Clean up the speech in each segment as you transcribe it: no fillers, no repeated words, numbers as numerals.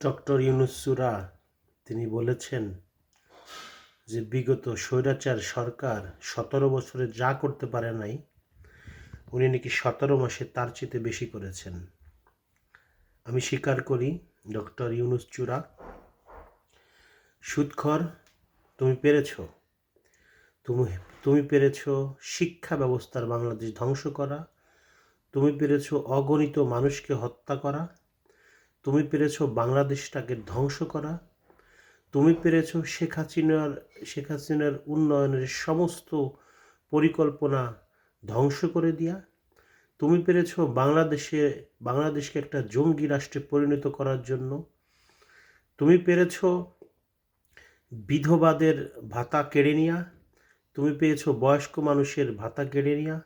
Doctor Yunus সূরা তিনি বলেছেন যে বিগত স্বৈরাচার সরকার ১৭ বছরে যা করতে পারে নাই উনি নাকি ১৭ মাসে তার চেয়ে বেশি করেছেন। আমি স্বীকার করি ডক্টর ইউনূস সূরা সুদখোর তুমি পেরেছ। তুমি পেরেছ শিক্ষা ব্যবস্থার বাংলাদেশ ধ্বংস করা, তুমি পেরেছ অগণিত মানুষকে হত্যা করা, তুমি পেরেছ বাংলাদেশটাকে ধ্বংস করা, তুমি পেরেছ শেখ হাসিনার উন্নয়নের সমস্ত পরিকল্পনা ধ্বংস করে দিয়া, তুমি পেরেছ বাংলাদেশকে একটা জঙ্গি রাষ্ট্রে পরিণত করার জন্য, তুমি পেরেছ বিধবাদের ভাতা কেড়ে নেয়া, তুমি পেয়েছ বয়স্ক মানুষের ভাতা কেড়ে নেয়া,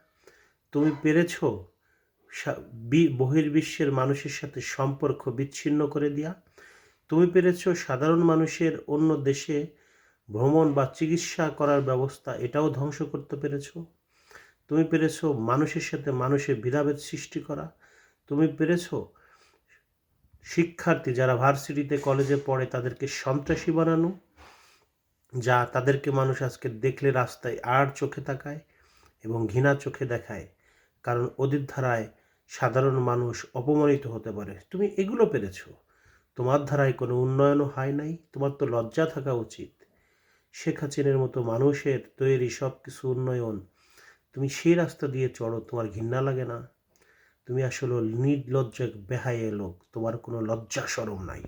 তুমি পেরেছ বহির্বিশ্বের মানুষের সাথে সম্পর্ক বিচ্ছিন্ন করে দেয়া, তুমি পেরেছ সাধারণ মানুষের অন্য দেশে ভ্রমণ বা চিকিৎসা করার ব্যবস্থা এটাও ধ্বংস করতে পেরেছ, তুমি পেরেছ মানুষের সাথে মানুষের ভেদাভেদ সৃষ্টি করা, তুমি পেরেছ শিক্ষার্থী যারা ভার্সিটিতে কলেজে পড়ে তাদেরকে সন্ত্রাসী বানানো, যা তাদেরকে মানুষ আজকে দেখলে রাস্তায় আর চোখে তাকায় এবং ঘৃণা চোখে দেখায়, কারণ ওদের ধারায় সাধারণ মানুষ অপমানিত হতে পারে। তুমি এগুলো পেরেছ, তোমার ধারায় কোনো উন্নয়নও হয় নাই। তোমার তো লজ্জা থাকা উচিত। শেখ হাসিনার মতো মানুষের তৈরি সব কিছু উন্নয়ন, তুমি সেই রাস্তা দিয়ে চড়ো, তোমার ঘৃণা লাগে না? তুমি আসলে নির্লজ্জ বেহায়া লোক, তোমার কোনো লজ্জা শরম নাই।